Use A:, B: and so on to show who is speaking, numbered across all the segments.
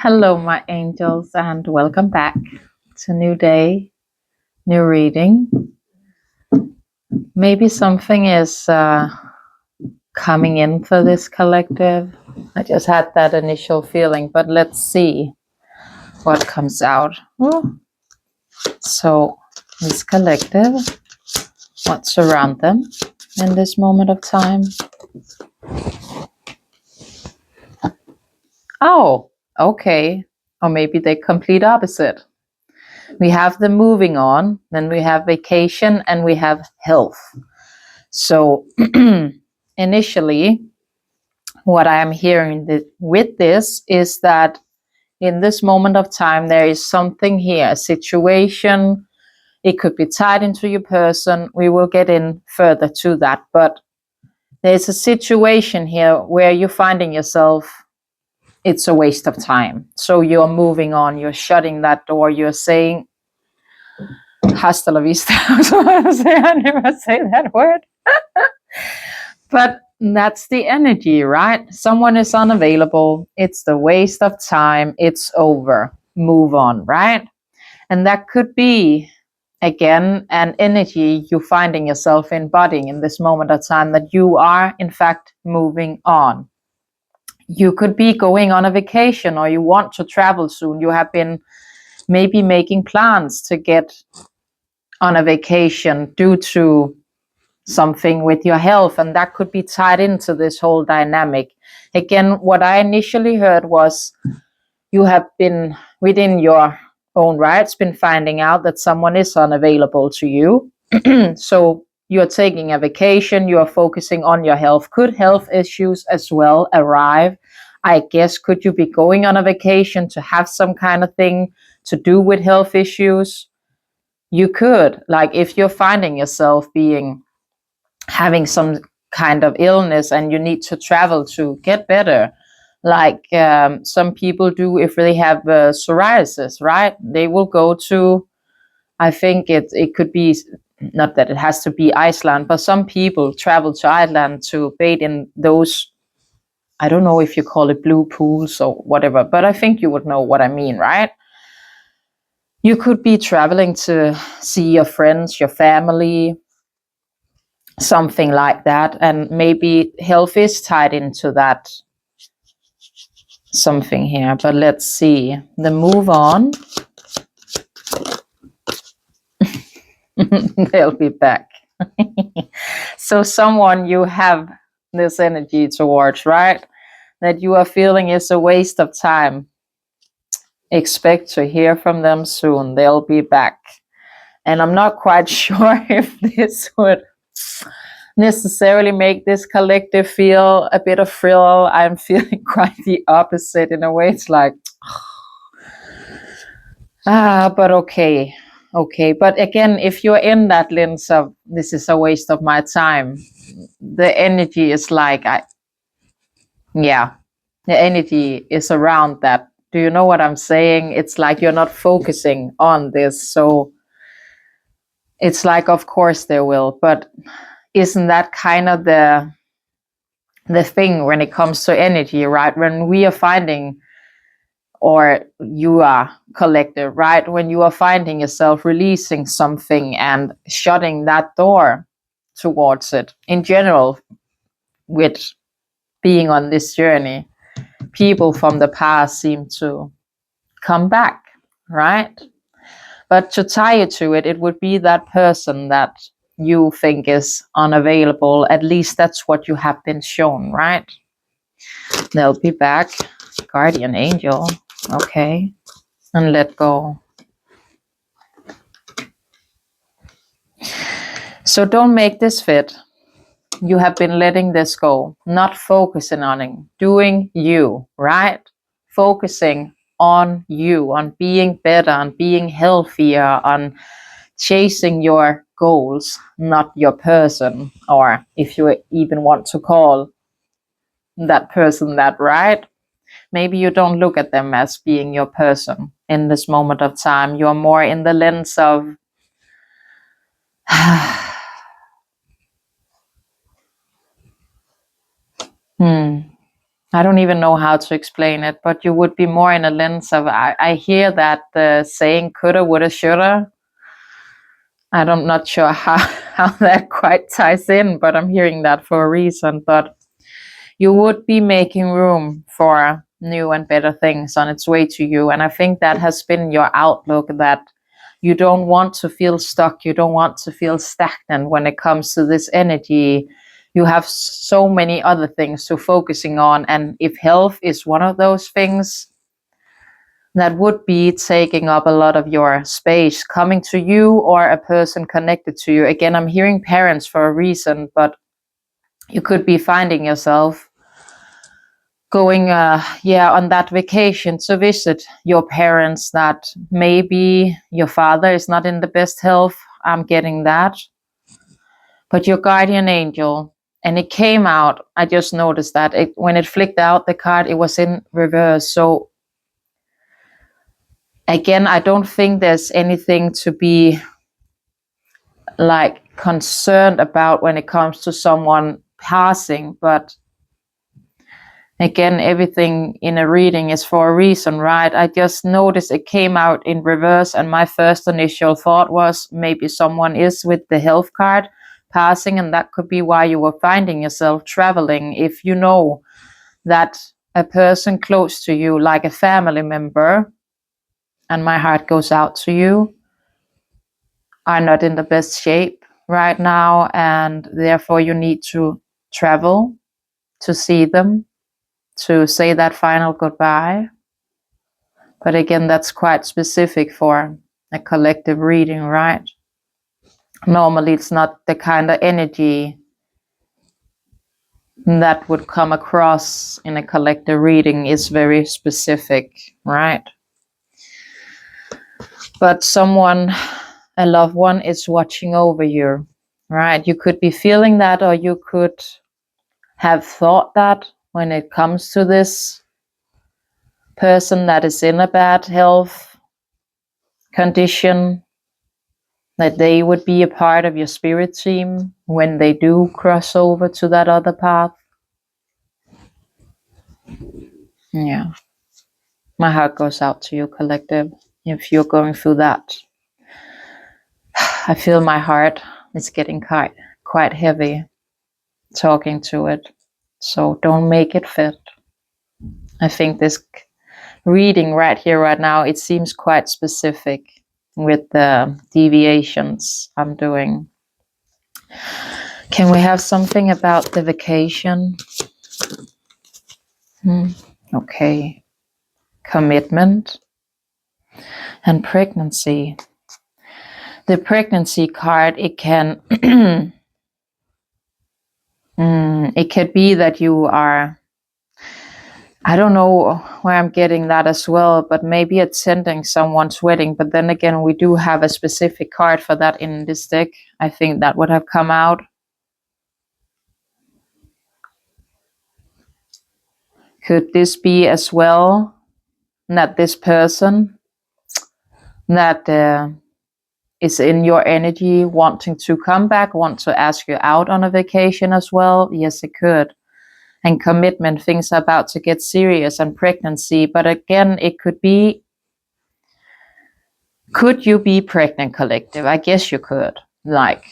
A: Hello, my angels, and welcome back. It's a new day, new reading. Maybe something is coming in for this collective. I just had that initial feeling, but let's see what comes out. Ooh. So, this collective, what's around them in this moment of time? Oh, okay. Or maybe the complete opposite. We have the moving on, then we have vacation, and we have health. So initially, what I am hearing with this is that in this moment of time, there is something here, a situation. It could be tied into your person. We will get in further to that. But there's a situation here where you're finding yourself, it's a waste of time. So you're moving on, you're shutting that door, you're saying, hasta la vista. I never say that word. But that's the energy, right? Someone is unavailable. It's the waste of time. It's over. Move on, right? And that could be, again, an energy you're finding yourself embodying in this moment of time that you are, in fact, moving on. You could be going on a vacation or you want to travel soon. You have been maybe making plans to get on a vacation due to something with your health, and that could be tied into this whole dynamic. Again, what I initially heard was you have been within your own rights been finding out that someone is unavailable to you. So you're taking a vacation, you're focusing on your health. Could health issues as well arrive? I guess, could you be going on a vacation to have some kind of thing to do with health issues? You could, like, if you're finding yourself having some kind of illness and you need to travel to get better, like some people do if they have psoriasis, right? They will go to, I think it could be, not that it has to be Iceland, but some people travel to Iceland to bathe in those, I don't know if you call it blue pools or whatever, but I think you would know what I mean, right? You could be traveling to see your friends, your family, something like that, and maybe health is tied into that something here. But let's see the move on. They'll be back. So someone you have this energy towards, right, that you are feeling is a waste of time, expect to hear from them soon. They'll be back. And I'm not quite sure if this would necessarily make this collective feel a bit of thrill. I'm feeling quite the opposite in a way. It's like, but okay. But again, if you're in that lens of this is a waste of my time, the energy is like, the energy is around that. Do you know what I'm saying? It's like you're not focusing on this. So it's like, of course there will, but isn't that kind of the thing when it comes to energy, right? When we are finding, or you are collective, right? When you are finding yourself releasing something and shutting that door towards it, in general, with being on this journey, people from the past seem to come back, right? But to tie it to it, it would be that person that you think is unavailable. At least that's what you have been shown, right? They'll be back. Guardian angel. Okay. And let go. So don't make this fit. You have been letting this go, not focusing on it, doing you, right? Focusing on you, on being better, on being healthier, on chasing your goals, not your person, or if you even want to call that person that, right? Maybe you don't look at them as being your person in this moment of time. You're more in the lens of I don't even know how to explain it, but you would be more in a lens of, I hear that the saying coulda, woulda, shoulda. I'm not sure how that quite ties in, but I'm hearing that for a reason. But you would be making room for new and better things on its way to you. And I think that has been your outlook, that you don't want to feel stuck. You don't want to feel stagnant when it comes to this energy. You have so many other things to focusing on. And if health is one of those things, that would be taking up a lot of your space, coming to you or a person connected to you. Again, I'm hearing parents for a reason, but you could be finding yourself going on that vacation to visit your parents, that maybe your father is not in the best health. I'm getting that. But your guardian angel, and it came out, I just noticed that when it flicked out the card, it was in reverse. So again, I don't think there's anything to be like concerned about when it comes to someone passing, but again, everything in a reading is for a reason, right? I just noticed it came out in reverse, and my first initial thought was maybe someone is with the health card passing, and that could be why you were finding yourself traveling. If you know that a person close to you, like a family member, and my heart goes out to you, are not in the best shape right now, and therefore you need to travel to see them, to say that final goodbye. But again, that's quite specific for a collective reading, right? Normally it's not the kind of energy that would come across in a collective reading. Is very specific, right? But someone, a loved one, is watching over you, right? You could be feeling that, or you could have thought that when it comes to this person that is in a bad health condition, that they would be a part of your spirit team when they do cross over to that other path. Yeah. My heart goes out to you, collective, if you're going through that. I feel my heart is getting quite heavy talking to it. So don't make it fit. I think this reading right here, right now, it seems quite specific with the deviations I'm doing. Can we have something about the vacation? Okay. Commitment and pregnancy. The pregnancy card, it can it could be that you are, I don't know where I'm getting that as well, but maybe attending someone's wedding. But then again, we do have a specific card for that in this deck. I think that would have come out. Could this be as well that this person that is in your energy wanting to come back, want to ask you out on a vacation as well? Yes, it could. And commitment, things are about to get serious, and pregnancy. But again, it could be, could you be pregnant, collective? I guess you could. Like,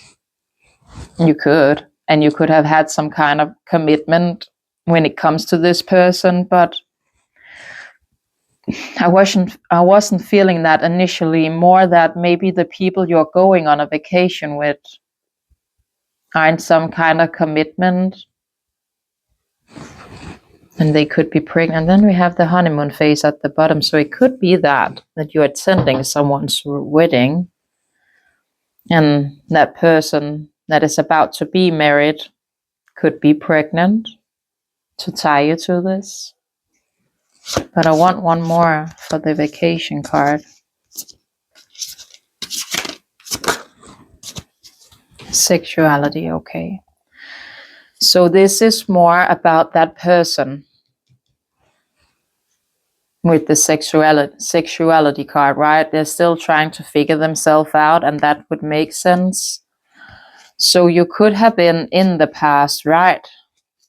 A: you could. And you could have had some kind of commitment when it comes to this person, but I wasn't feeling that initially. More that maybe the people you're going on a vacation with are in some kind of commitment, and they could be pregnant. Then we have the honeymoon phase at the bottom, so it could be that you're attending someone's wedding, and that person that is about to be married could be pregnant to tie you to this. But I want one more for the vacation card. Sexuality, okay. So this is more about that person with the sexuality card, right? They're still trying to figure themselves out, and that would make sense. So you could have been in the past, right?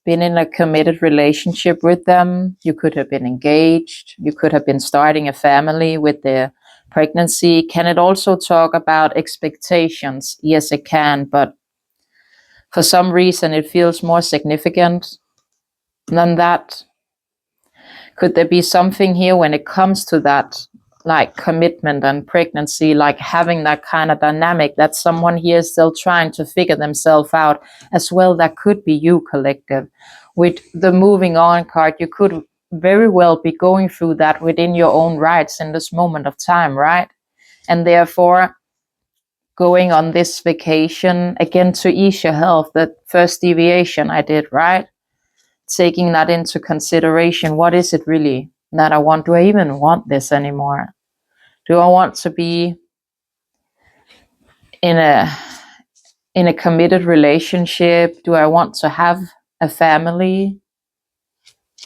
A: been in a committed relationship with them. You could have been engaged. You could have been starting a family with their pregnancy. Can it also talk about expectations? Yes, it can, but for some reason it feels more significant than that. Could there be something here when it comes to that, like commitment and pregnancy, like having that kind of dynamic, that someone here is still trying to figure themselves out as well? That could be you, collective. With the moving on card, you could very well be going through that within your own rights in this moment of time, right? And therefore, going on this vacation, again, to ease your health, the first deviation I did, right? Taking that into consideration. What is it really that I want? Do I even want this anymore? Do I want to be in a committed relationship? Do I want to have a family?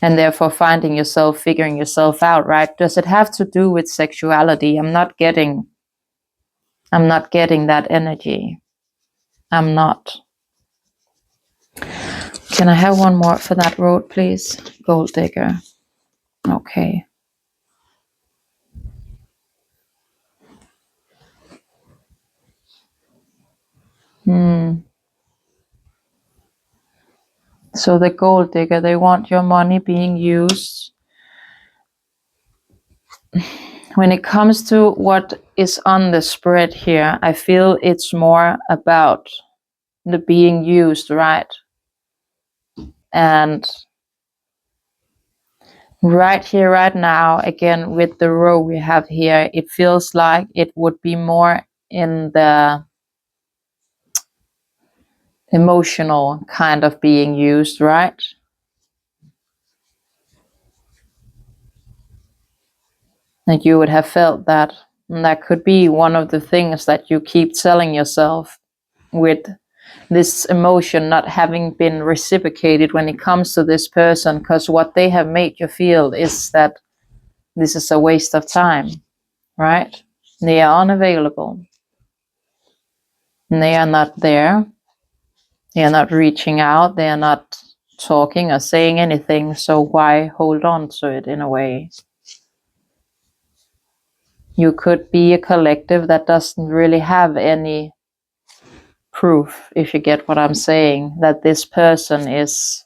A: And therefore finding yourself, figuring yourself out, right? Does it have to do with sexuality? I'm not getting that energy. I'm not. Can I have one more for that road, please? Gold digger. Okay. So the gold digger, they want your money being used. When it comes to what is on the spread here, I feel it's more about the being used, right? And right here, right now, again, with the row we have here, it feels like it would be more in the emotional kind of being used, right? And you would have felt that. And that could be one of the things that you keep telling yourself, with this emotion not having been reciprocated when it comes to this person, because what they have made you feel is that this is a waste of time, right? They are unavailable. And they are not there. They are not reaching out. They are not talking or saying anything. So why hold on to it in a way? You could be a collective that doesn't really have any proof, if you get what I'm saying, that this person is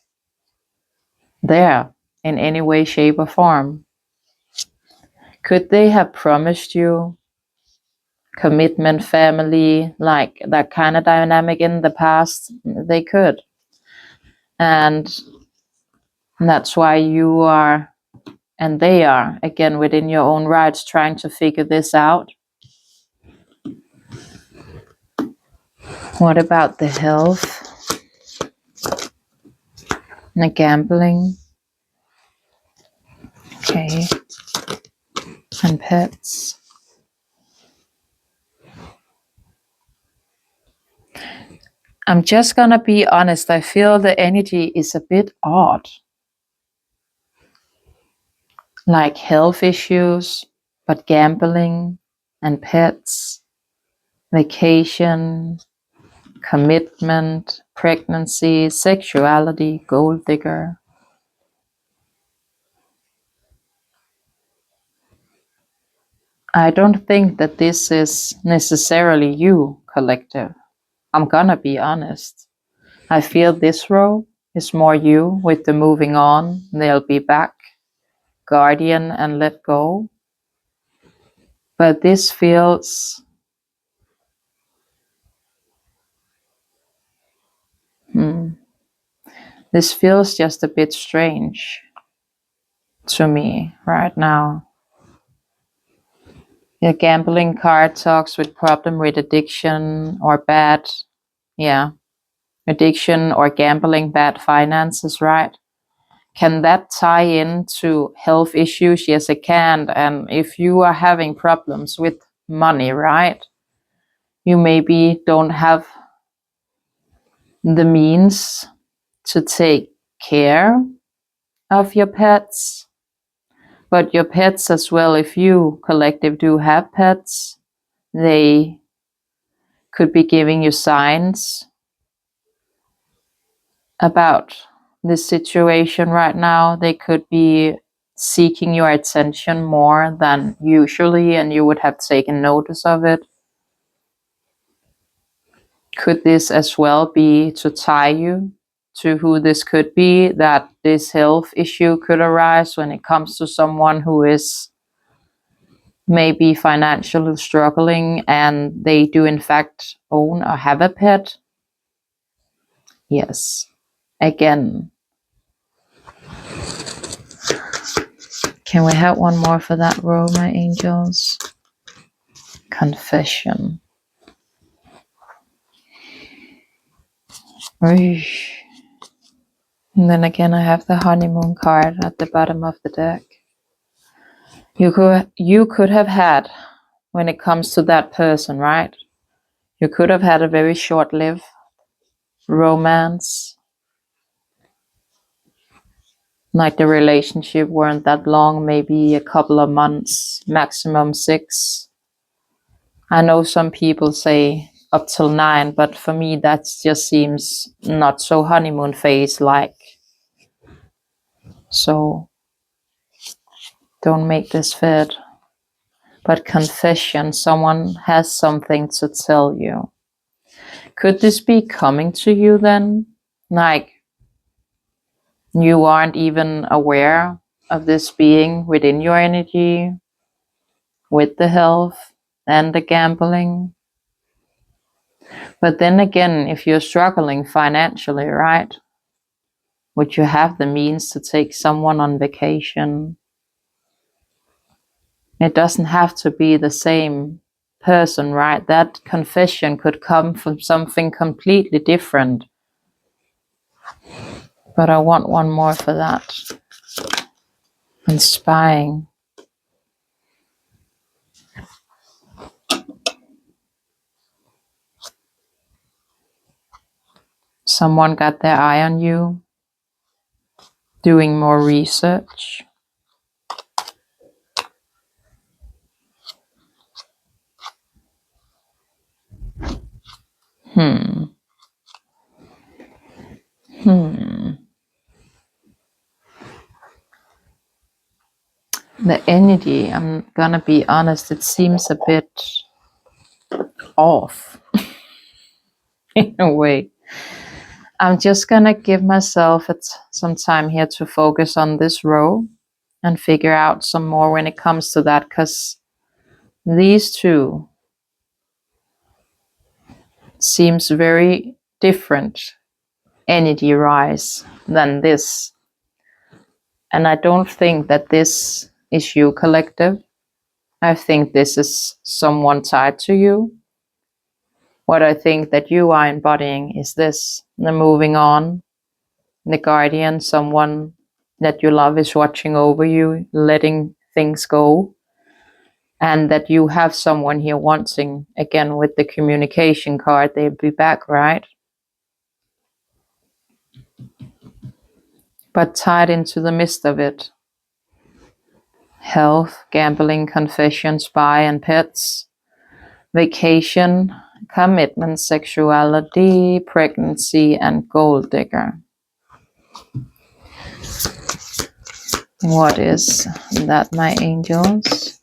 A: there in any way, shape, or form. Could they have promised you commitment, family, like that kind of dynamic in the past? They could. And that's why you are, and they are, again, within your own rights, trying to figure this out. What about the health? The gambling? Okay. And pets? I'm just gonna be honest, I feel the energy is a bit odd. Like health issues, but gambling and pets, vacation, commitment, pregnancy, sexuality, gold digger. I don't think that this is necessarily you, collective. I'm gonna be honest. I feel this row is more you with the moving on, they'll be back, guardian and let go. But this feels this feels just a bit strange to me right now. The gambling card talks with problem with addiction or bad, addiction or gambling, bad finances, right? Can that tie into health issues? Yes, it can. And if you are having problems with money, right? You maybe don't have the means to take care of your pets. But your pets as well, if you, collective, do have pets, they could be giving you signs about this situation right now. They could be seeking your attention more than usually, and you would have taken notice of it. Could this as well be to tie you to who this could be, that this health issue could arise when it comes to someone who is maybe financially struggling and they do in fact own or have a pet? Yes. Again, can we have one more for that row, my angels? Confession. Eesh. And then again, I have the honeymoon card at the bottom of the deck. You could have had, when it comes to that person, right? You could have had a very short-lived romance. Like the relationship weren't that long, maybe a couple of months, maximum 6. I know some people say up till 9, but for me that just seems not so honeymoon phase like. So don't make this fit. But confession, someone has something to tell you. Could this be coming to you then? Like you aren't even aware of this being within your energy, with the health and the gambling. But then again, if you're struggling financially, right? Would you have the means to take someone on vacation? It doesn't have to be the same person, right? That confession could come from something completely different. But I want one more for that. Inspiring. Someone got their eye on you, doing more research. The energy, I'm gonna be honest, it seems a bit off in a way. I'm just gonna give myself some time here to focus on this row and figure out some more when it comes to that, because these two seems very different energy rise than this. And I don't think that this is you, collective. I think this is someone tied to you. What I think that you are embodying is this, the moving on, the guardian, someone that you love is watching over you, letting things go. And that you have someone here wanting, again with the communication card, they'll be back, right? But tied into the midst of it, health, gambling, confession, spy and pets, vacation, commitment, sexuality, pregnancy, and gold digger. What is that, my angels?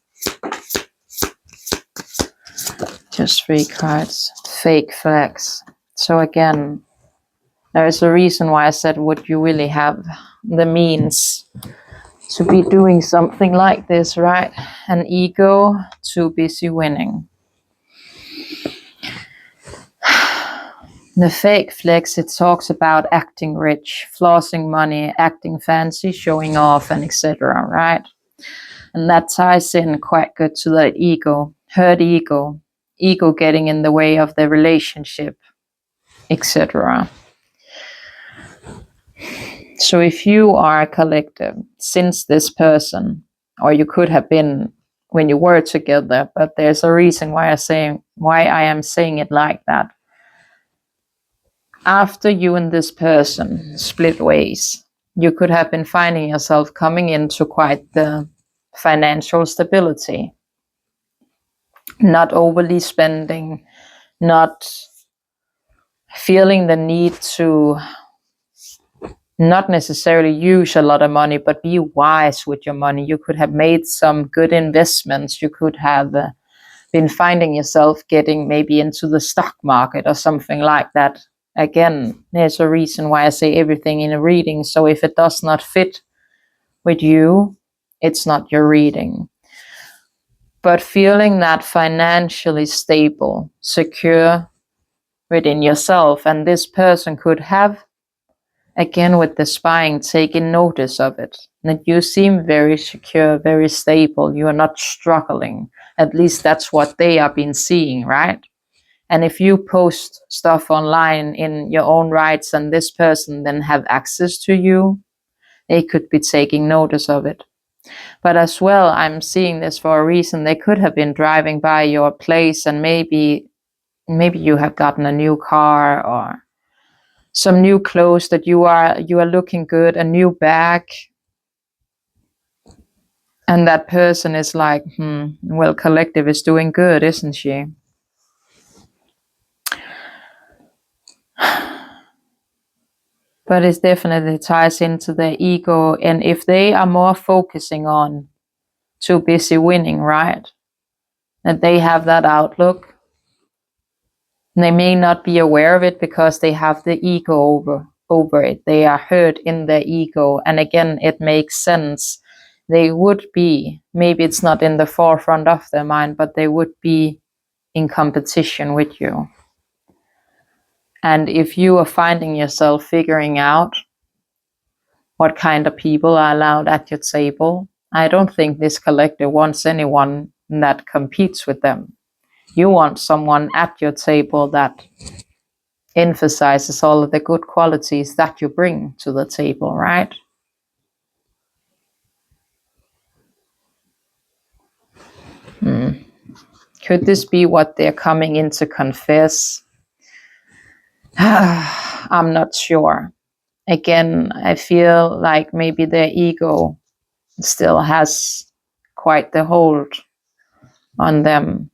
A: Just 3 cards. Fake flags. So again, there is a reason why I said, would you really have the means to be doing something like this, right? An ego, too busy winning. The fake flex, it talks about acting rich, flossing money, acting fancy, showing off, and etc., right? And that ties in quite good to that ego, hurt ego getting in the way of the relationship, etc. So if you are a collective, since this person, or you could have been when you were together, but there's a reason why I am saying it like that. After you and this person split ways, you could have been finding yourself coming into quite the financial stability. Not overly spending, not feeling the need to not necessarily use a lot of money, but be wise with your money. You could have made some good investments. You could have been finding yourself getting maybe into the stock market or something like that. Again, there's a reason why I say everything in a reading. So if it does not fit with you, it's not your reading. But feeling that financially stable, secure within yourself, and this person could have, again with the spying, taken notice of it, that you seem very secure, very stable, you are not struggling. At least that's what they have been seeing, right? And if you post stuff online in your own rights and this person then have access to you, they could be taking notice of it. But as well, I'm seeing this for a reason. They could have been driving by your place, and maybe you have gotten a new car or some new clothes that you are looking good, a new bag. And that person is like, well, Collective is doing good, isn't she? But it definitely ties into their ego. And if they are more focusing on too busy winning, right? That they have that outlook. They may not be aware of it because they have the ego over it. They are hurt in their ego. And again, it makes sense. They would be, maybe it's not in the forefront of their mind, but they would be in competition with you. And if you are finding yourself figuring out what kind of people are allowed at your table, I don't think this collective wants anyone that competes with them. You want someone at your table that emphasizes all of the good qualities that you bring to the table, right? Could this be what they're coming in to confess? I'm not sure. Again, I feel like maybe their ego still has quite the hold on them.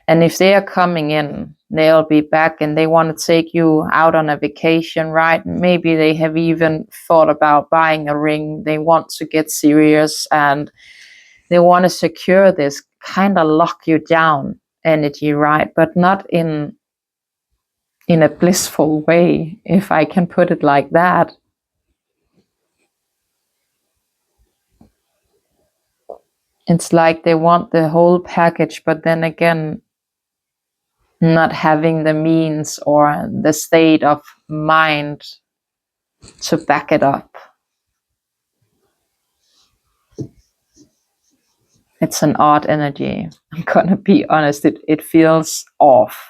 A: And if they are coming in, they'll be back and they want to take you out on a vacation, right? Maybe they have even thought about buying a ring. They want to get serious and they want to secure this, kind of lock you down energy, right? But not in a blissful way, if I can put it like that. It's like they want the whole package, but then again, not having the means or the state of mind to back it up. It's an odd energy. I'm gonna be honest, it feels off.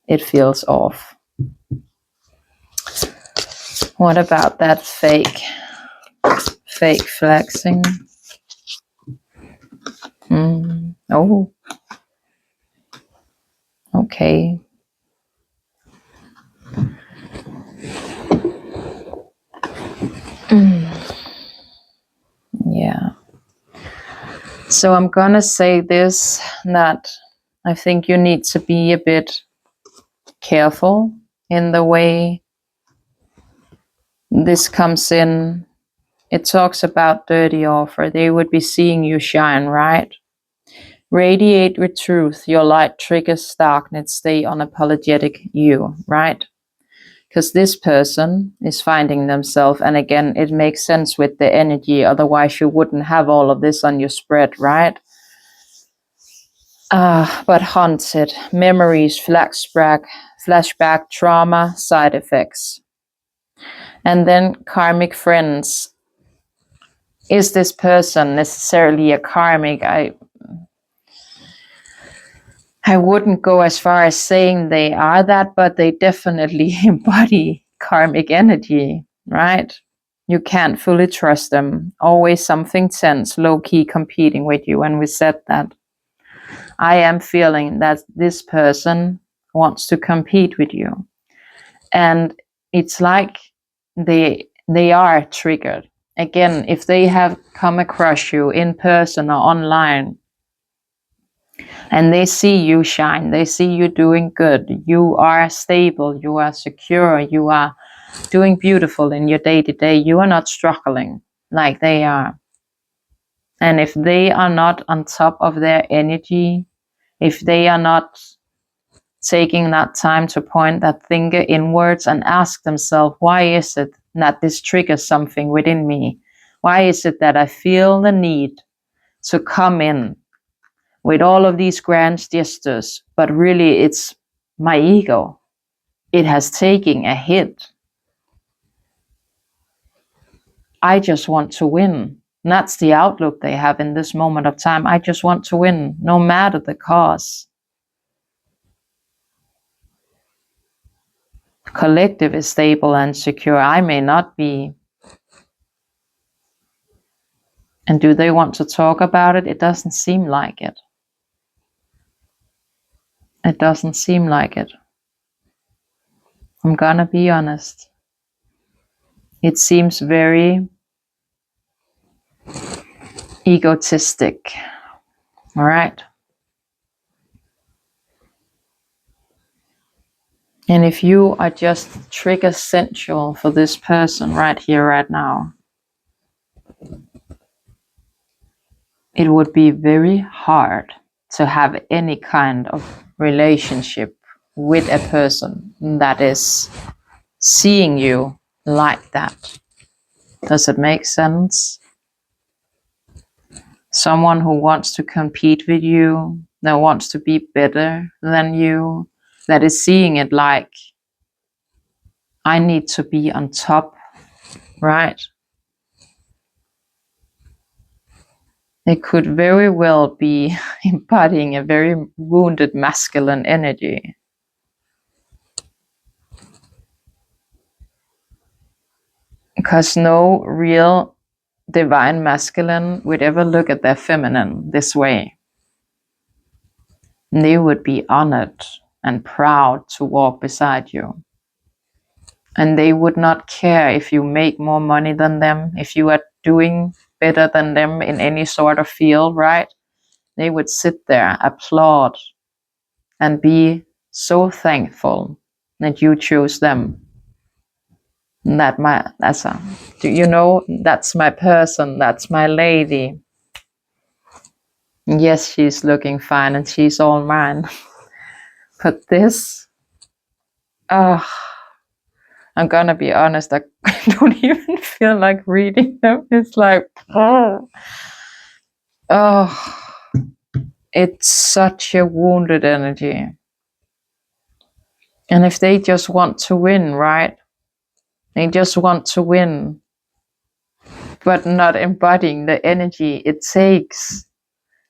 A: It feels off. What about that fake flexing? Oh, okay. Yeah. So I'm gonna say this, that I think you need to be a bit careful in the way this comes in. It talks about dirty offer. They would be seeing you shine, right? Radiate with truth. Your light triggers darkness. Stay unapologetic you, right? Because this person is finding themselves, and again, it makes sense with the energy. Otherwise, you wouldn't have all of this on your spread, right? But haunted, memories, flashback, trauma, side effects. And then karmic friends. Is this person necessarily a karmic? I wouldn't go as far as saying they are that, but they definitely embody karmic energy, right? You can't fully trust them. Always something tense, low-key competing with you. And we said that. I am feeling that this person wants to compete with you. And it's like they are triggered. Again, if they have come across you in person or online, and they see you shine, they see you doing good, you are stable, you are secure, you are doing beautiful in your day-to-day. You are not struggling like they are. And if they are not on top of their energy, if they are not taking that time to point that finger inwards and ask themselves, why is it that this triggers something within me? Why is it that I feel the need to come in with all of these grand gestures, but really it's my ego. It has taken a hit. I just want to win. And that's the outlook they have in this moment of time. I just want to win, no matter the cause. Collective is stable and secure. I may not be. And do they want to talk about it? It doesn't seem like it. It doesn't seem like it. I'm gonna be honest. It seems very egotistic. All right. And if you are just trigger central for this person right here, right now, it would be very hard to have any kind of relationship with a person that is seeing you like that. Does it make sense? Someone who wants to compete with you, that wants to be better than you, that is seeing it like, I need to be on top, right? It could very well be embodying a very wounded masculine energy. Because no real divine masculine would ever look at their feminine this way. They would be honored and proud to walk beside you. And they would not care if you make more money than them, if you are doing better than them in any sort of field, right? They would sit there, applaud, and be so thankful that you chose them. That's my person, that's my lady. Yes, she's looking fine and she's all mine. But this, I'm gonna be honest, I don't even feel like reading them. It's like, it's such a wounded energy. And if they just want to win, right? They just want to win, but not embodying the energy it takes.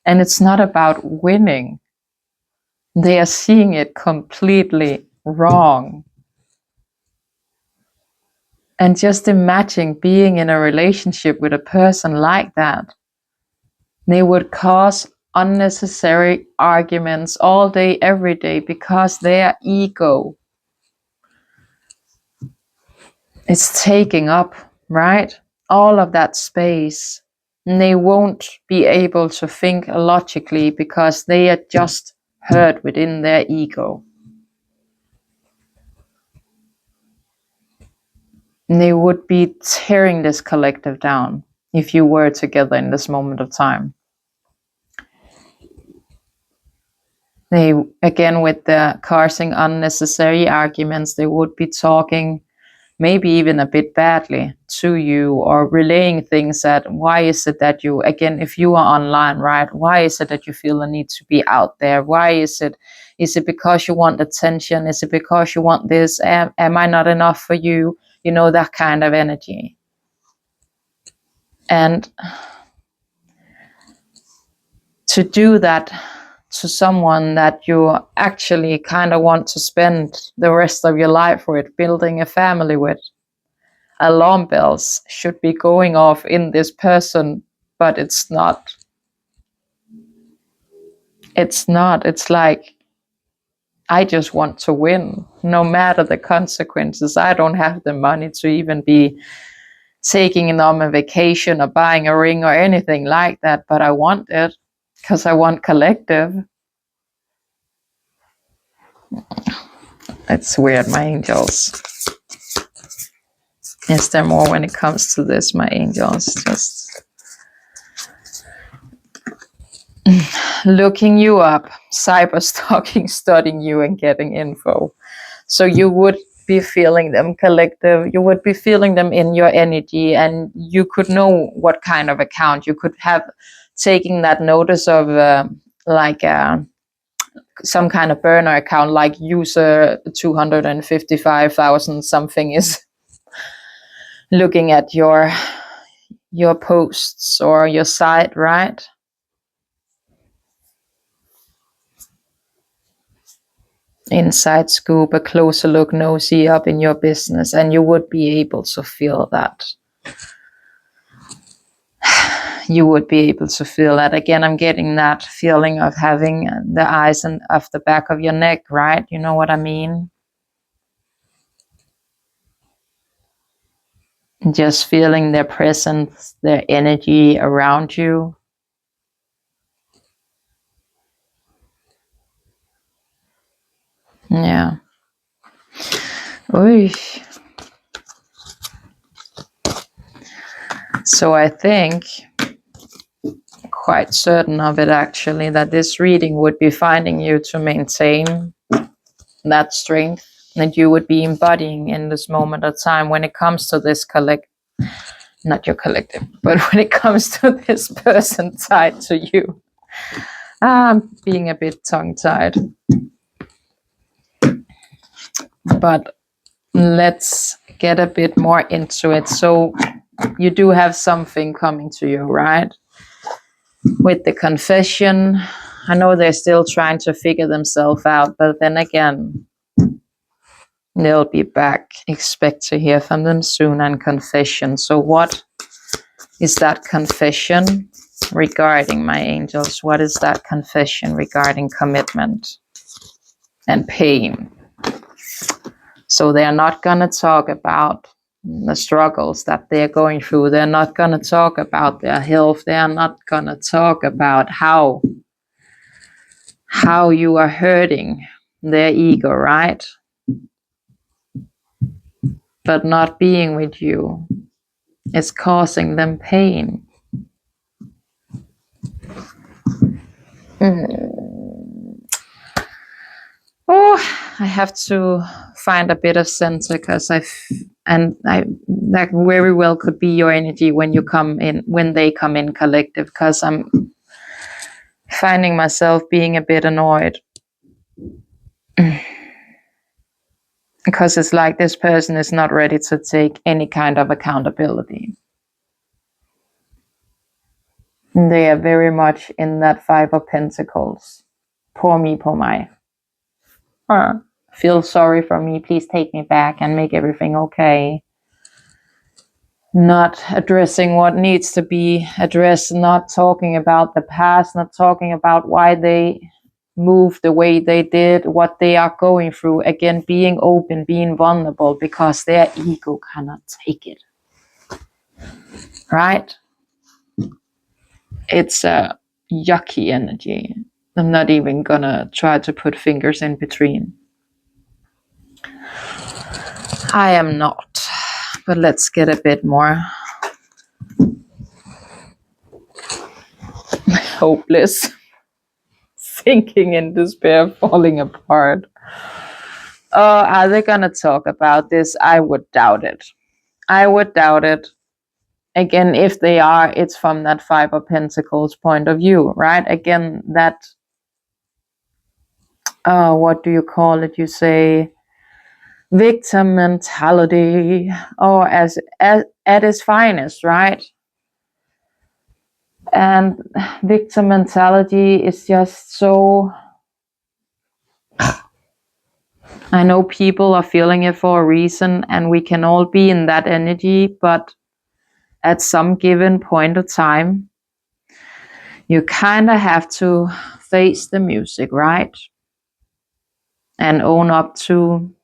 A: And it's not about winning. They are seeing it completely wrong. And just imagine being in a relationship with a person like that. They would cause unnecessary arguments all day, every day, because their ego is taking up, right? All of that space. And they won't be able to think logically because they are just hurt within their ego. And they would be tearing this collective down if you were together in this moment of time. They, again, with the causing unnecessary arguments, they would be talking maybe even a bit badly to you, or relaying things that, why is it that you, again, if you are online, right, why is it that you feel the need to be out there? Why is it because you want attention? Is it because you want this? Am I not enough for you? You know, that kind of energy. And to do that to someone that you actually kind of want to spend the rest of your life with, building a family with, alarm bells should be going off in this person, but it's not. It's not. It's like, I just want to win, no matter the consequences. I don't have the money to even be taking them on a vacation or buying a ring or anything like that, but I want it because I want collective. It's weird, my angels. Is there more when it comes to this, my angels? Just looking you up, cyber stalking, studying you and getting info. So you would be feeling them collective, you would be feeling them in your energy, and you could know what kind of account you could have taken that notice of, some kind of burner account, like user 255,000 something is looking at your posts or your site, right? Inside scoop, a closer look, nosy up in your business, and you would be able to feel that. You would be able to feel that. Again, I'm getting that feeling of having the eyes and off the back of your neck, right? You know what I mean? Just feeling their presence, their energy around you. Yeah. Oy. So I think, quite certain of it actually, that this reading would be finding you to maintain that strength that you would be embodying in this moment of time when it comes to this not your collective, but when it comes to this person tied to you. I'm being a bit tongue-tied. But let's get a bit more into it. So you do have something coming to you, right? With the confession, I know they're still trying to figure themselves out, but then again, they'll be back. Expect to hear from them soon. And confession. So what is that confession regarding, my angels? What is that confession regarding commitment and pain? So they're not going to talk about the struggles that they're going through. They're not going to talk about their health. They are not going to talk about how you are hurting their ego, right? But not being with you is causing them pain. Oh, I have to find a bit of center, because that very well could be your energy when they come in collective, because I'm finding myself being a bit annoyed. Because it's like this person is not ready to take any kind of accountability. They are very much in that Five of Pentacles. Poor me, poor my. Feel sorry for me, please take me back and make everything okay. Not addressing what needs to be addressed, not talking about the past, not talking about why they moved the way they did, what they are going through. Again, being open, being vulnerable, because their ego cannot take it. Right? It's a yucky energy. I'm not even gonna try to put fingers in between. I am not. But let's get a bit more hopeless. Sinking in despair, falling apart. Oh, are they gonna talk about this? I would doubt it. I would doubt it. Again, if they are, it's from that Five of Pentacles point of view, right? Again, that, what do you call it? You say victim mentality, or as at its finest, right? And victim mentality is just so, I know people are feeling it for a reason, and we can all be in that energy, but at some given point of time, you kind of have to face the music, right? And own up to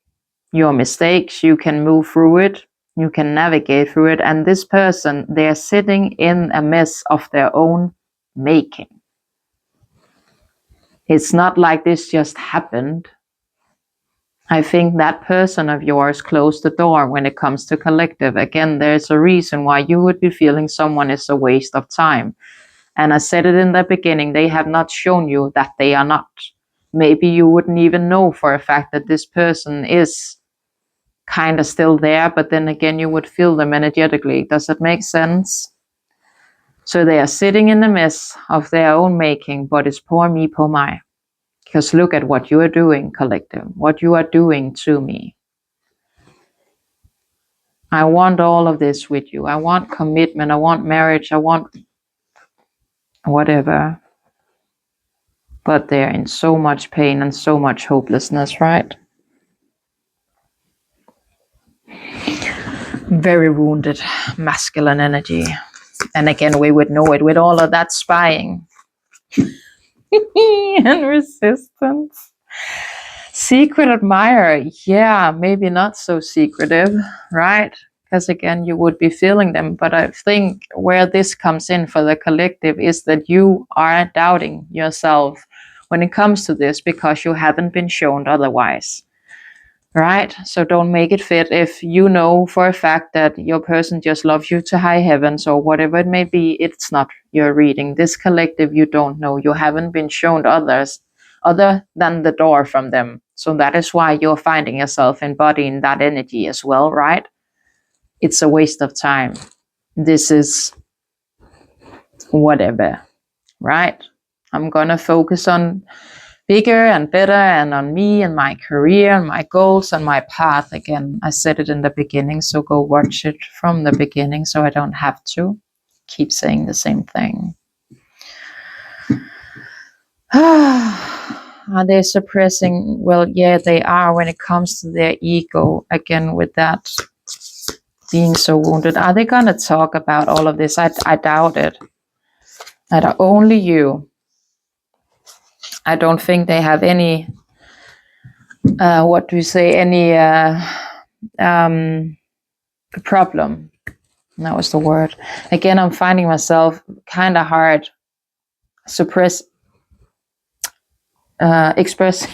A: your mistakes. You can move through it. You can navigate through it. And this person, they're sitting in a mess of their own making. It's not like this just happened. I think that person of yours closed the door when it comes to collective. Again, there's a reason why you would be feeling someone is a waste of time. And I said it in the beginning, they have not shown you that they are not. Maybe you wouldn't even know for a fact that this person is kind of still there, but then again, you would feel them energetically. Does it make sense? So they are sitting in the mess of their own making, but it's poor me, poor my. Because look at what you are doing, collective, what you are doing to me. I want all of this with you. I want commitment. I want marriage. I want whatever. But they're in so much pain and so much hopelessness, right? Very wounded masculine energy. And again, we would know it with all of that spying and resistance. Secret admirer, yeah, maybe not so secretive, right? Because again, you would be feeling them. But I think where this comes in for the collective is that you are doubting yourself when it comes to this because you haven't been shown otherwise, right? So don't make it fit. If you know for a fact that your person just loves you to high heavens or whatever it may be, it's not your reading. This collective, you don't know. You haven't been shown others other than the door from them. So that is why you're finding yourself embodying that energy as well, right? It's a waste of time. This is whatever, right? I'm gonna focus on bigger and better and on me and my career and my goals and my path. Again, I said it in the beginning, so go watch it from the beginning so I don't have to keep saying the same thing. Are they suppressing? Well, yeah, they are when it comes to their ego. Again, with that being so wounded. Are they going to talk about all of this? I doubt it. That only you. I don't think they have any, what do you say, any problem. That was the word. Again, I'm finding myself kind of hard expressing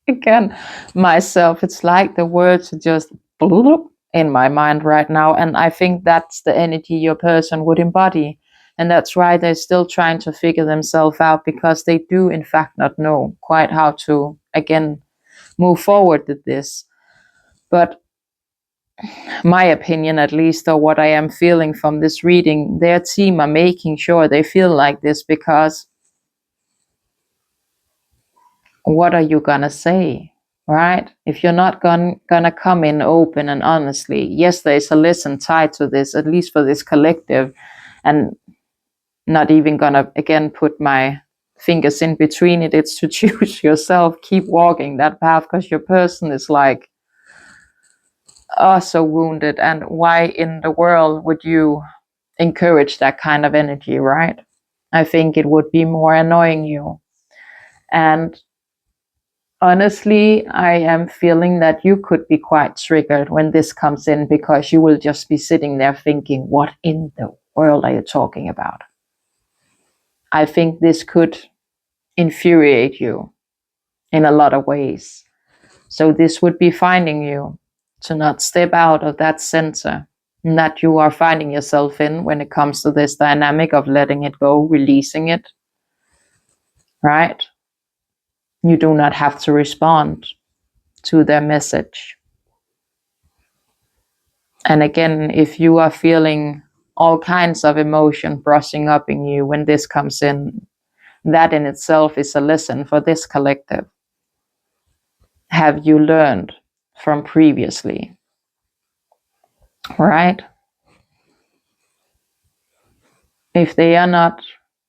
A: again myself. It's like the words are just bloop in my mind right now, and I think that's the energy your person would embody, and that's why they're still trying to figure themselves out, because they do in fact not know quite how to again move forward with this. But my opinion, at least, or what I am feeling from this reading, their team are making sure they feel like this, because what are you gonna say, right? If you're not gonna come in open and honestly, yes, there's a lesson tied to this, at least for this collective, and not even gonna again put my fingers in between it. It's to choose yourself, keep walking that path, because your person is like, oh, so wounded. And why in the world would you encourage that kind of energy, right? I think it would be more annoying you. And honestly, I am feeling that you could be quite triggered when this comes in, because you will just be sitting there thinking, what in the world are you talking about? I think this could infuriate you in a lot of ways. So this would be finding you to not step out of that center that you are finding yourself in when it comes to this dynamic of letting it go, releasing it, right? You do not have to respond to their message. And again, if you are feeling all kinds of emotion brushing up in you when this comes in, that in itself is a lesson for this collective. Have you learned from previously? Right? If they are not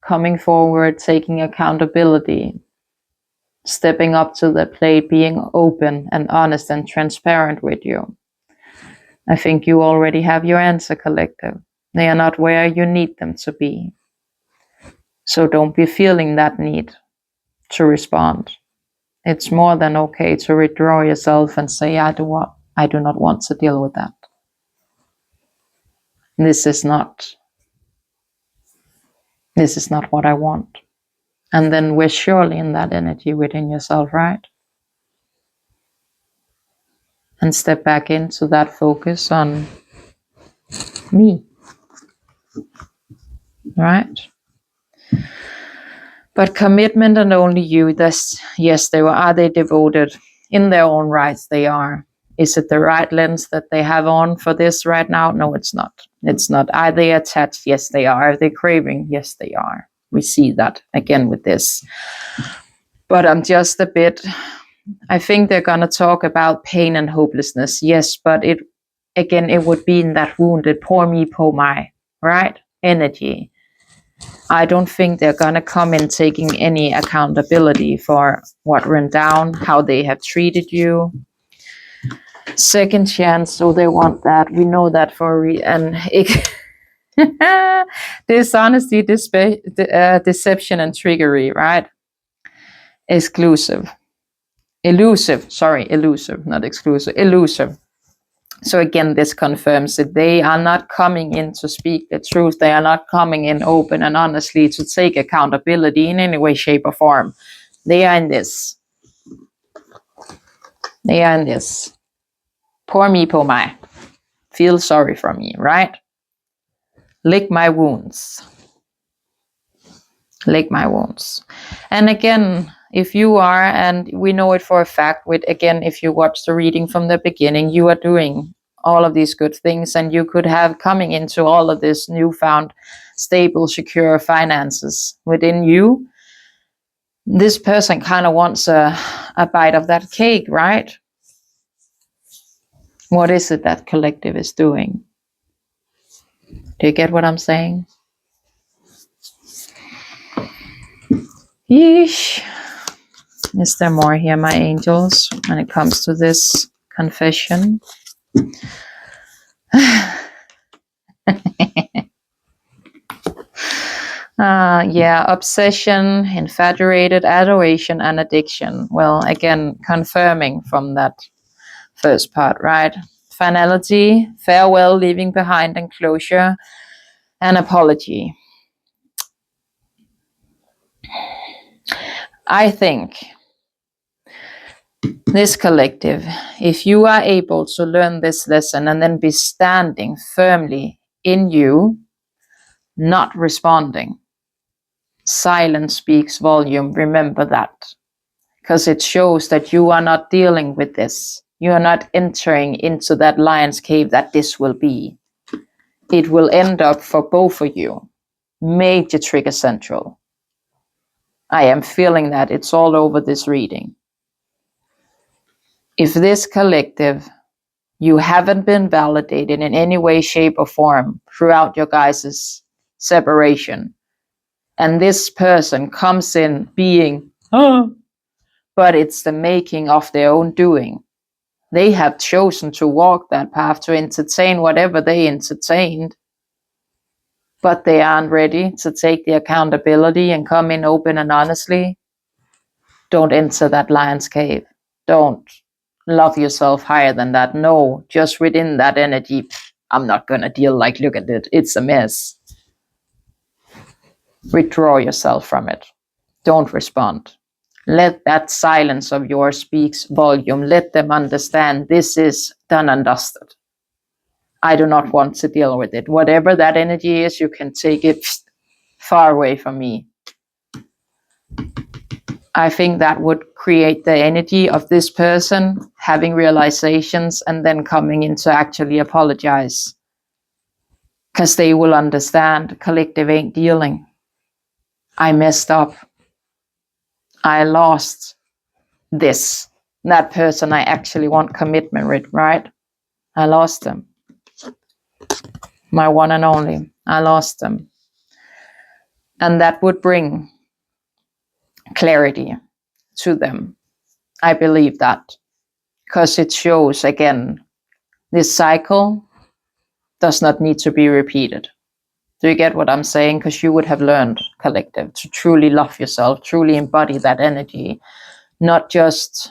A: coming forward, taking accountability, stepping up to the plate, being open and honest and transparent with you, I think you already have your answer, collective. They are not where you need them to be. So don't be feeling that need to respond. It's more than okay to withdraw yourself and say, I do not want to deal with that. This is not what I want. And then we're surely in that energy within yourself, right? and step back into that focus on me, right? But commitment and only you, yes, are they devoted in their own rights? They are. Is it the right lens that they have on for this right now? No, it's not. It's not. Are they attached? Yes, they are. Are they craving? Yes, they are. We see that again with this. But I'm just a bit, I think they're going to talk about pain and hopelessness. Yes, but it would be in that wounded, poor me, poor my, right? Energy. I don't think they're going to come in taking any accountability for what went down, how they have treated you. Second chance, so they want that. We know that for dishonesty, deception, and trickery, right? Elusive, not exclusive, elusive. So again, this confirms that they are not coming in to speak the truth. They are not coming in open and honestly to take accountability in any way, shape, or form. They are in this. Poor me, poor my. Feel sorry for me, right? Lick my wounds. And again, if you are, and we know it for a fact, if you watch the reading from the beginning, you are doing all of these good things, and you could have coming into all of this newfound stable, secure finances within you. This person kind of wants a bite of that cake, right? What is it that collective is doing? Do you get what I'm saying? Yeesh. Is there more here, my angels, when it comes to this confession? Obsession, infatuated, adoration, and addiction. Well, again, confirming from that first part, right? Finality, farewell, leaving behind, and closure, and apology. I think this collective, if you are able to learn this lesson and then be standing firmly in you, not responding, silence speaks volume. Remember that, because it shows that you are not dealing with this. You are not entering into that lion's cave that this will be. It will end up for both of you. Major trigger central. I am feeling that it's all over this reading. If this collective, you haven't been validated in any way, shape, or form throughout your guys' separation, and this person comes in being, but it's the making of their own doing. They have chosen to walk that path, to entertain whatever they entertained, but they aren't ready to take the accountability and come in open and honestly. Don't enter that lion's cave. Don't love yourself higher than that. No, just within that energy, I'm not going to deal, like, look at it. It's a mess. Withdraw yourself from it. Don't respond. Let that silence of yours speaks volume. Let them understand this is done and dusted. I do not want to deal with it. Whatever that energy is, you can take it far away from me. I think that would create the energy of this person having realizations and then coming in to actually apologize. Because they will understand collective ain't dealing. I messed up. I lost this. That person I actually want commitment with, right? I lost them. My one and only. I lost them. And that would bring clarity to them. I believe that. Because it shows, again, this cycle does not need to be repeated. Do you get what I'm saying? Because you would have learned, collective, to truly love yourself, truly embody that energy, not just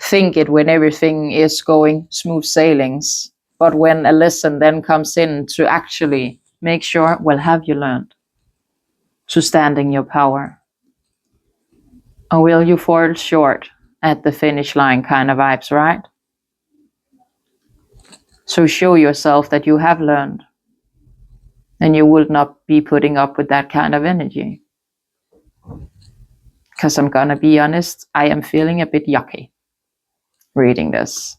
A: think it when everything is going smooth sailings, but when a lesson then comes in, to actually make sure, well, have you learned to stand in your power? Or will you fall short at the finish line kind of vibes, right? So show yourself that you have learned, and you will not be putting up with that kind of energy. Because I'm gonna be honest, I am feeling a bit yucky reading this.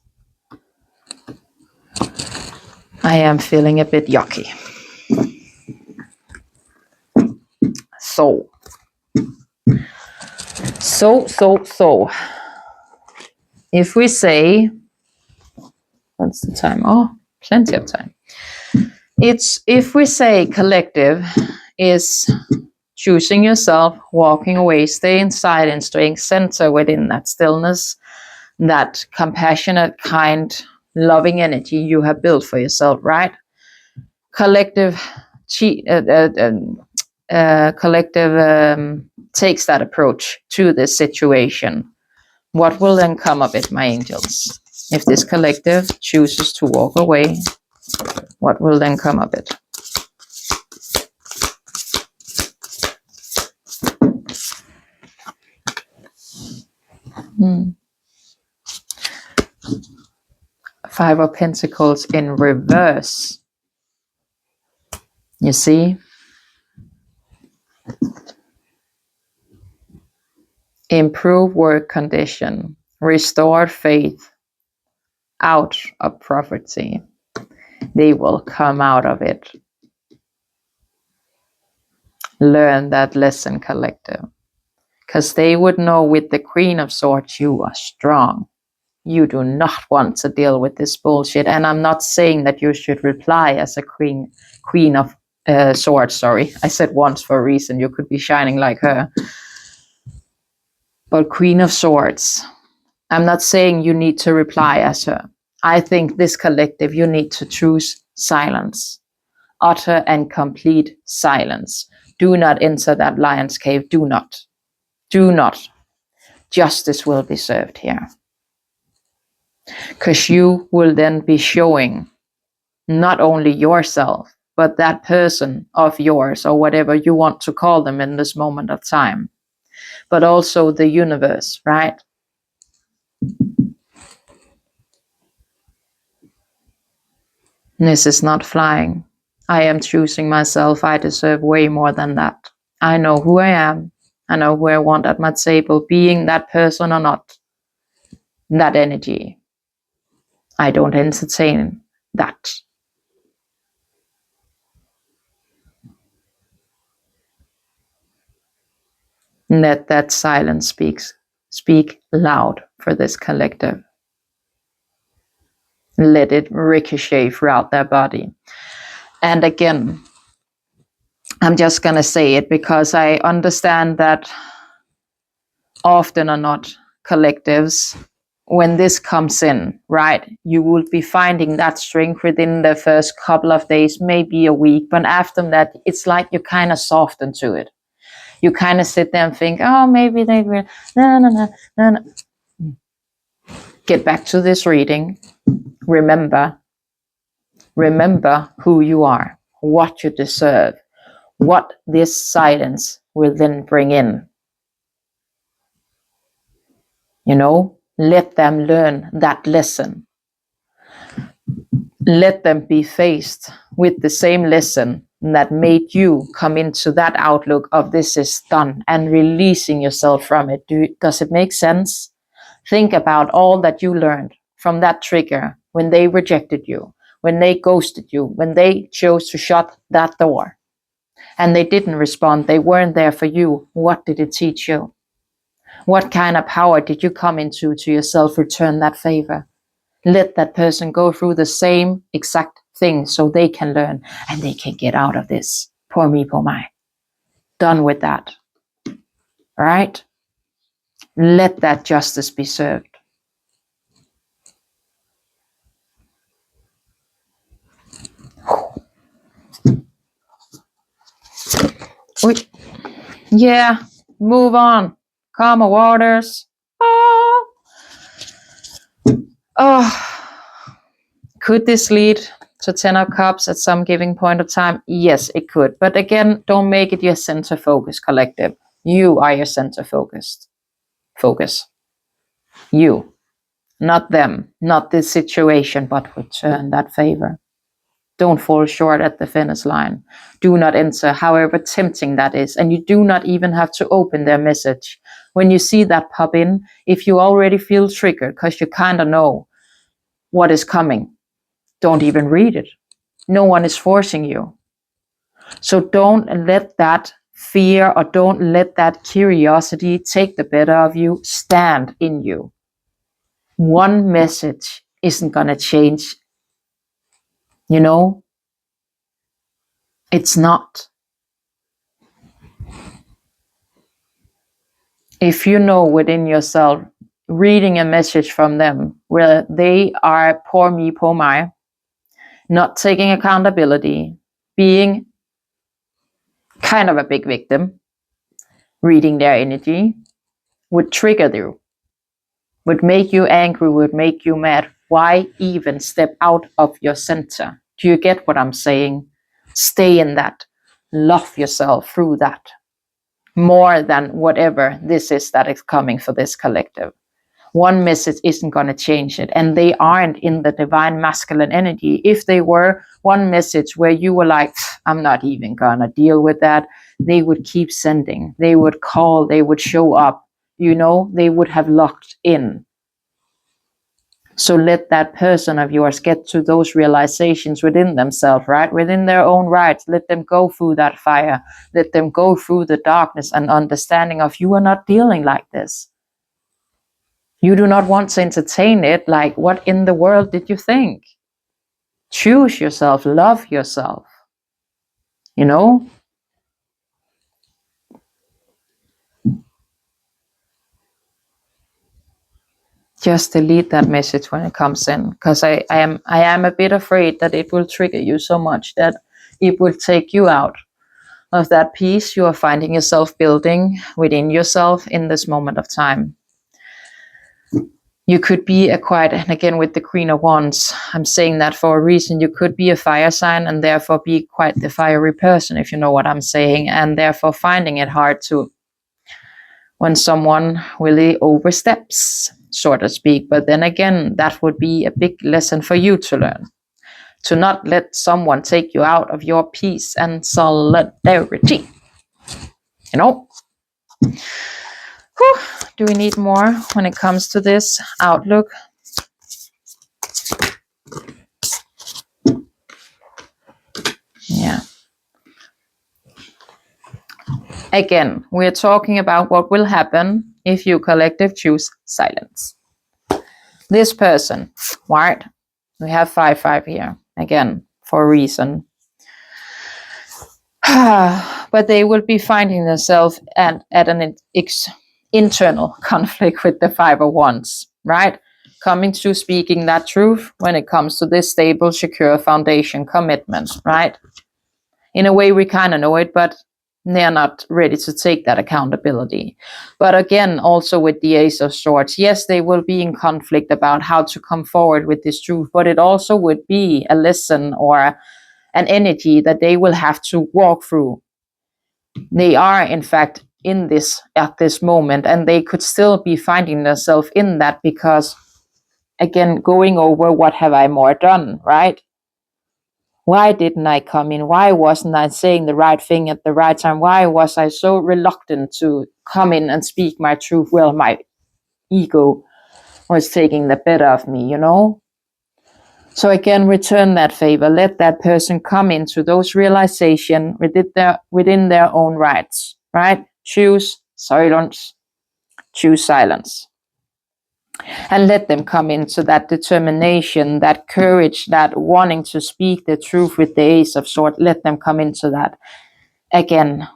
A: I am feeling a bit yucky. So. If we say, what's the time? Oh, plenty of time. It's if we say collective is choosing yourself, walking away, staying silent, staying centered within that stillness, that compassionate, kind, loving energy you have built for yourself, right? Collective takes that approach to this situation. What will then come of it, my angels? If this collective chooses to walk away, what will then come of it? Five of Pentacles in reverse. You see? Improve work condition, restored faith, out of poverty. They will come out of it. Learn that lesson, collective. Because they would know with the Queen of Swords, you are strong. You do not want to deal with this bullshit. And I'm not saying that you should reply as a Queen of Swords, sorry. I said once for a reason. You could be shining like her. But Queen of Swords, I'm not saying you need to reply as her. I think this collective, you need to choose silence. Utter and complete silence. Do not enter that lion's cave. Do not. Do not. Justice will be served here. Because you will then be showing not only yourself, but that person of yours, or whatever you want to call them in this moment of time, but also the universe, right? This is not flying. I am choosing myself. I deserve way more than that. I know who I am. I know who I want at my table, being that person or not. That energy. I don't entertain that. Let that silence speak loud for this collective. Let it ricochet throughout their body. And again, I'm just going to say it because I understand that often or not, collectives, when this comes in, right, you will be finding that strength within the first couple of days, maybe a week. But after that, it's like you kind of soften to it. You kind of sit there and think, oh, maybe they will. No. Get back to this reading. Remember who you are, what you deserve, what this silence will then bring in. You know, let them learn that lesson. Let them be faced with the same lesson that made you come into that outlook of this is done and releasing yourself from it. Does it make sense? Think about all that you learned from that trigger when they rejected you, when they ghosted you, when they chose to shut that door and they didn't respond. They weren't there for you. What did it teach you? What kind of power did you come into to yourself? Return that favor. Let that person go through the same exact thing so they can learn and they can get out of this. Poor me, poor my. Done with that. Right? Let that justice be served. Yeah, move on. Calmer waters. Oh, could this lead to 10 of Cups at some given point of time? Yes, it could. But again, don't make it your center focus, collective. You are your center focus. You. not them, not this situation, but return that favor. Don't fall short at the finish line. Do not enter, however tempting that is. And you do not even have to open their message. When you see that pop in, if you already feel triggered because you kind of know what is coming, don't even read it. No one is forcing you. So don't let that fear or don't let that curiosity take the better of you. Stand in you. One message isn't going to change. You know, it's not. If you know within yourself, reading a message from them where they are poor me, poor my, not taking accountability, being kind of a big victim, reading their energy would trigger you, would make you angry, would make you mad. Why even step out of your center? Do you get what I'm saying? Stay in that. Love yourself through that. More than whatever this is that is coming for this collective. One message isn't going to change it. And they aren't in the divine masculine energy. If they were, one message where you were like, I'm not even going to deal with that, they would keep sending. They would call. They would show up. You know, they would have locked in. So let that person of yours get to those realizations within themselves, right? Within their own rights. Let them go through that fire. Let them go through the darkness and understanding of you are not dealing like this. You do not want to entertain it. Like, what in the world did you think? Choose yourself. Love yourself. You know? Just delete that message when it comes in, because I am a bit afraid that it will trigger you so much that it will take you out of that peace you are finding yourself building within yourself in this moment of time. You could be a quite, and again with the Queen of Wands, I'm saying that for a reason. You could be a fire sign and therefore be quite the fiery person, if you know what I'm saying, and therefore finding it hard to, when someone really oversteps, so to speak. But then again, that would be a big lesson for you to learn. To not let someone take you out of your peace and solidarity. You know? Whew. Do we need more when it comes to this outlook? Yeah. Again, we're talking about what will happen if you collective choose silence. This person, right? We have 5-5 here. Again, for a reason. But they will be finding themselves at an internal conflict with the 5 of Wands, right? Coming to speaking that truth when it comes to this stable, secure foundation commitment, right? In a way, we kind of know it, but they're not ready to take that accountability. But again, also with the Ace of Swords, yes, they will be in conflict about how to come forward with this truth, but it also would be a lesson or an energy that they will have to walk through. They are, in fact, in this at this moment, and they could still be finding themselves in that because, again, going over what have I more done, right? Why didn't I come in? Why wasn't I saying the right thing at the right time? Why was I so reluctant to come in and speak my truth? Well, my ego was taking the better of me, you know? So again, return that favor. Let that person come into those realizations within their own rights, right? Choose silence. Choose silence. And let them come into that determination, that courage, that wanting to speak the truth with the Ace of Swords. Let them come into that. Again,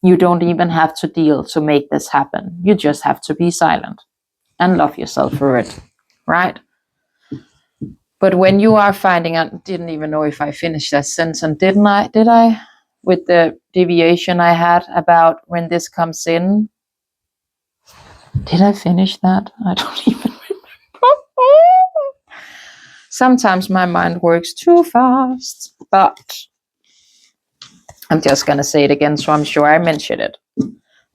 A: you don't even have to deal to make this happen. You just have to be silent and love yourself for it, right? But when you are finding out, didn't even know if I finished that sentence, didn't I? Did I? With the deviation I had about when this comes in. Did I finish that? I don't even remember. Sometimes my mind works too fast, but I'm just going to say it again, so I'm sure I mentioned it.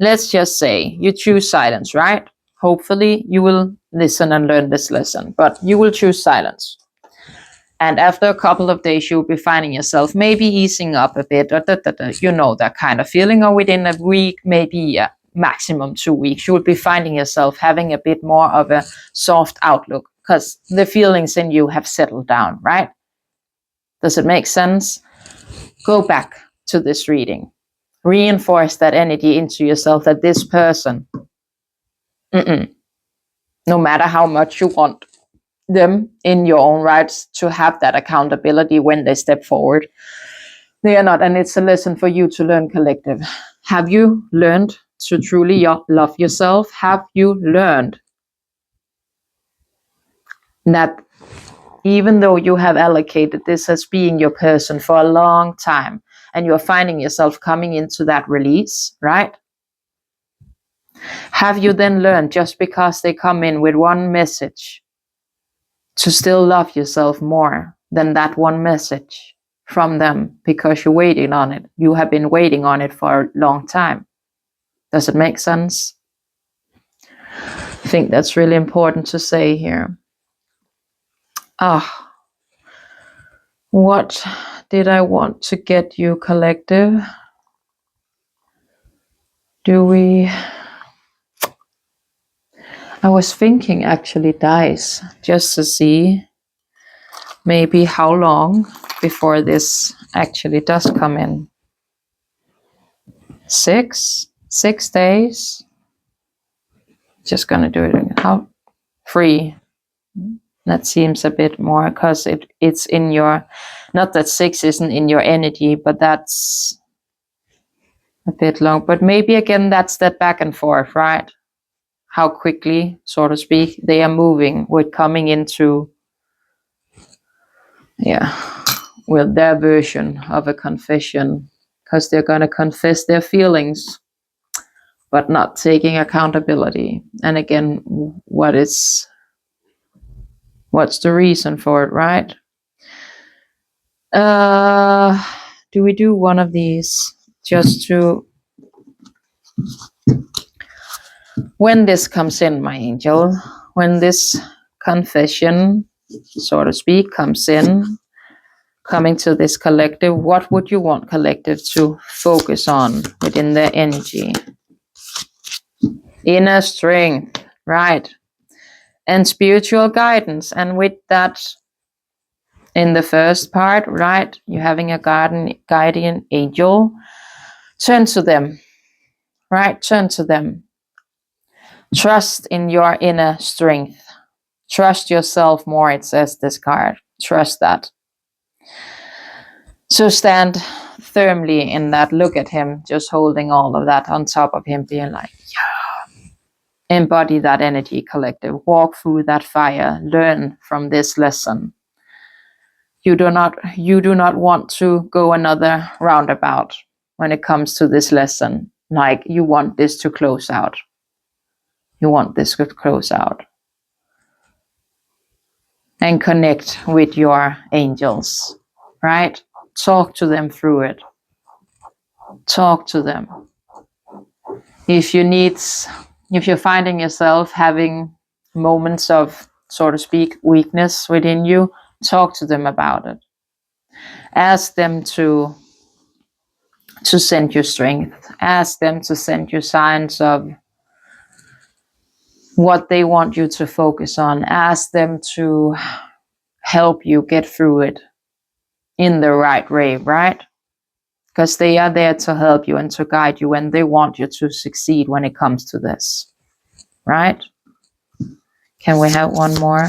A: Let's just say you choose silence, right? hopefully you will listen and learn this lesson, but you will choose silence. And after a couple of days, you'll be finding yourself maybe easing up a bit, or you know, that kind of feeling, or within a week, maybe maximum 2 weeks, you'll be finding yourself having a bit more of a soft outlook because the feelings in you have settled down, right? Does it make sense? Go back to this reading. Reinforce that energy into yourself that this person, no matter how much you want them in your own rights to have that accountability when they step forward, they are not. And it's a lesson for you to learn, collective. Have you learned to truly love yourself? Have you learned that even though you have allocated this as being your person for a long time, and you're finding yourself coming into that release, right? Have you then learned, just because they come in with one message, to still love yourself more than that one message from them, because you're waiting on it? You have been waiting on it for a long time. Does it make sense? I think that's really important to say here. What did I want to get you, collective? I was thinking actually dice, just to see maybe how long before this actually does come in. 6 days. Just gonna do it again. How 3. That seems a bit more, because it's in your, not that 6 isn't in your energy, but that's a bit long. But maybe again, that's that back and forth, right? How quickly, so to speak, they are moving with coming into, with their version of a confession, because they're going to confess their feelings, but not taking accountability. And again, what's the reason for it, right? Do we do one of these just to, when this comes in, my angel, when this confession, so to speak, comes in, coming to this collective, what would you want collective to focus on within their energy? Inner strength, right? And spiritual guidance. And with that, in the first part, right, you're having a guardian angel. Turn to them, right? Turn to them. Trust in your inner strength. Trust yourself more, it says this card. Trust that. So stand firmly in that. Look at him, just holding all of that on top of him, being like, yeah. Embody that energy, collective. Walk through that fire. Learn from this lesson. You do not want to go another roundabout when it comes to this lesson. Like, you want this to close out. You want this to close out. And connect with your angels, right? Talk to them through it. Talk to them. If you're finding yourself having moments of, so to speak, weakness within you, talk to them about it. Ask them to send you strength. Ask them to send you signs of what they want you to focus on. Ask them to help you get through it in the right way, right? Because they are there to help you and to guide you, and they want you to succeed when it comes to this, right? Can we have one more?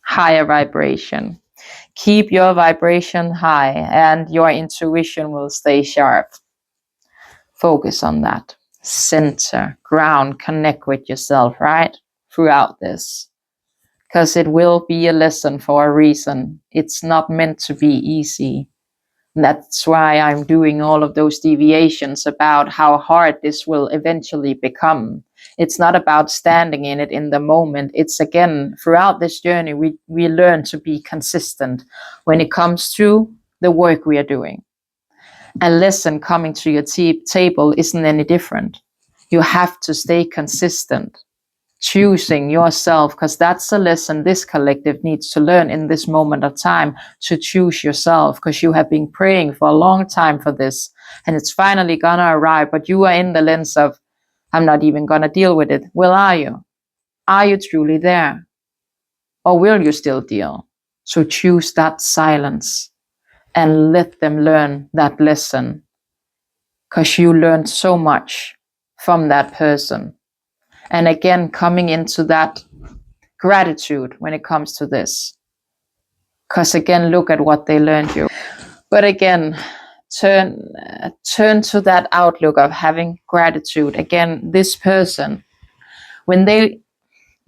A: Higher vibration. Keep your vibration high and your intuition will stay sharp. Focus on that. Center, ground, connect with yourself, right? Throughout this. Because it will be a lesson for a reason. It's not meant to be easy. That's why I'm doing all of those deviations about how hard this will eventually become. It's not about standing in it in the moment. It's, again, throughout this journey, we learn to be consistent when it comes to the work we are doing. A lesson coming to your table isn't any different. You have to stay consistent, choosing yourself, because that's a lesson this collective needs to learn in this moment of time, to choose yourself, because you have been praying for a long time for this, and it's finally gonna arrive, but you are in the lens of, I'm not even gonna deal with it. Well, are you? Are you truly there? Or will you still deal? So choose that silence and let them learn that lesson, because you learned so much from that person. And again, coming into that gratitude when it comes to this, because again, look at what they learned you. But again, turn to that outlook of having gratitude. Again, this person, when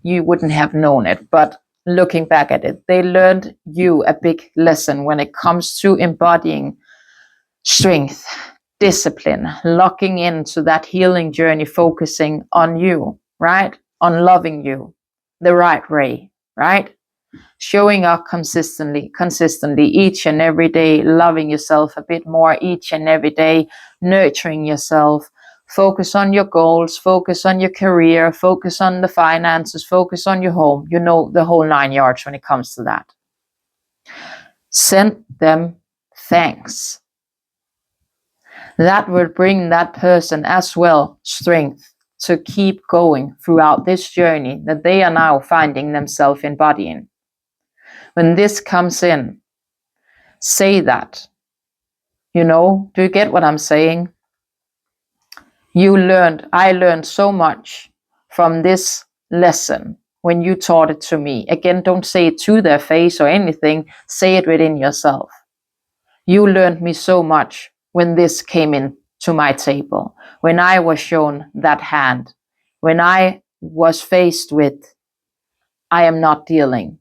A: you wouldn't have known it, but looking back at it, they learned you a big lesson when it comes to embodying strength, discipline, locking into that healing journey, focusing on you, right? On loving you the right way, right? Showing up consistently each and every day, loving yourself a bit more each and every day, nurturing yourself. Focus on your goals, focus on your career, focus on the finances, focus on your home. You know, the whole 9 yards when it comes to that. Send them thanks. That will bring that person as well strength to keep going throughout this journey that they are now finding themselves embodying. When this comes in, say that. You know, do you get what I'm saying? I learned so much from this lesson when you taught it to me. Again, don't say it to their face or anything. Say it within yourself. You learned me so much when this came in to my table, when I was shown that hand, when I was faced with, I am not dealing.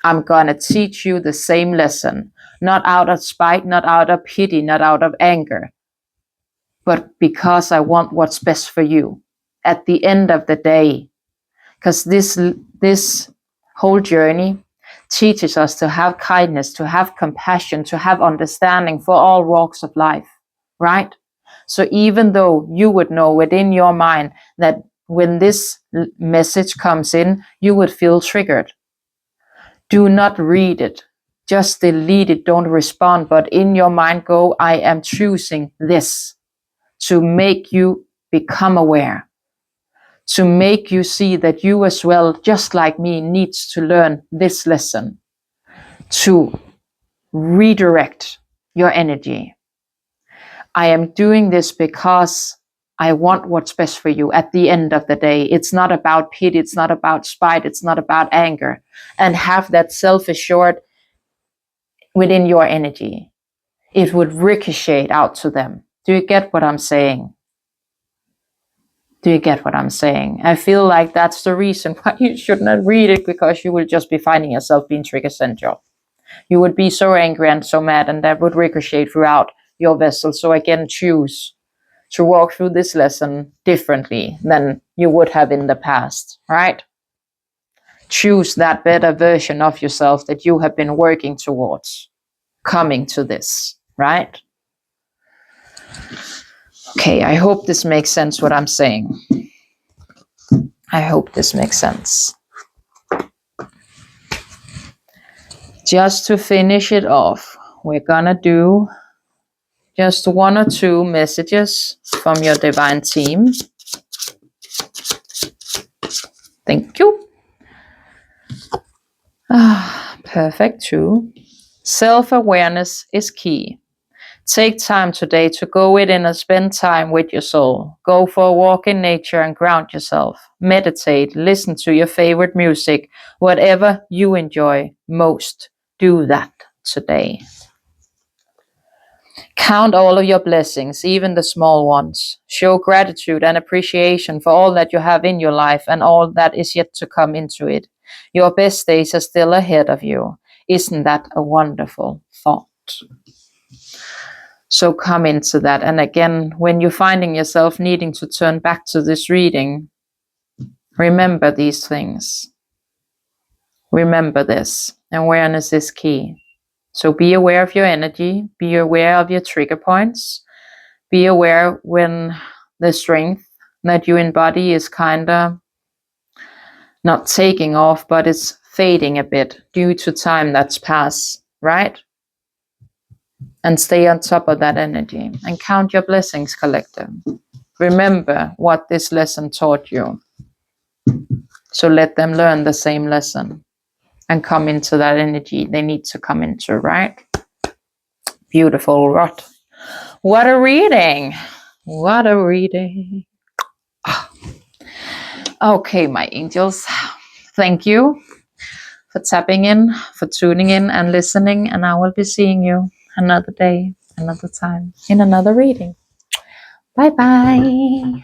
A: I'm gonna teach you the same lesson, not out of spite, not out of pity, not out of anger, but because I want what's best for you at the end of the day. Because this whole journey teaches us to have kindness, to have compassion, to have understanding for all walks of life, right? So even though you would know within your mind that when this message comes in, you would feel triggered, do not read it. Just delete it. Don't respond. But in your mind, go, I am choosing this to make you become aware, to make you see that you as well, just like me, needs to learn this lesson, to redirect your energy. I am doing this because I want what's best for you at the end of the day. It's not about pity. It's not about spite. It's not about anger. And have that self-assured within your energy. It would ricochet out to them. Do you get what I'm saying? Do you get what I'm saying? I feel like that's the reason why you should not read it, because you will just be finding yourself being trigger central. You would be so angry and so mad, and that would ricochet throughout your vessel. So again, choose to walk through this lesson differently than you would have in the past, right? Choose that better version of yourself that you have been working towards coming to this, right? Okay, I hope this makes sense what I'm saying. I hope this makes sense. Just to finish it off, we're gonna do just 1 or 2 messages from your divine team. Thank you. Perfect. 2. Self-awareness is key. Take time today to go within and spend time with your soul. Go for a walk in nature and ground yourself. Meditate, listen to your favorite music, whatever you enjoy most. Do that today. Count all of your blessings, even the small ones. Show gratitude and appreciation for all that you have in your life and all that is yet to come into it. Your best days are still ahead of you. Isn't that a wonderful thought? So come into that. And again, when you're finding yourself needing to turn back to this reading, remember these things. Remember this. Awareness is key. So be aware of your energy. Be aware of your trigger points. Be aware when the strength that you embody is kind of not taking off, but it's fading a bit due to time that's passed, right? And stay on top of that energy and count your blessings, collective. Remember what this lesson taught you. So let them learn the same lesson and come into that energy they need to come into, right? Beautiful, Rot. What a reading. What a reading. Okay, my angels. Thank you for tapping in, for tuning in and listening. And I will be seeing you another day, another time, in another reading. Bye-bye.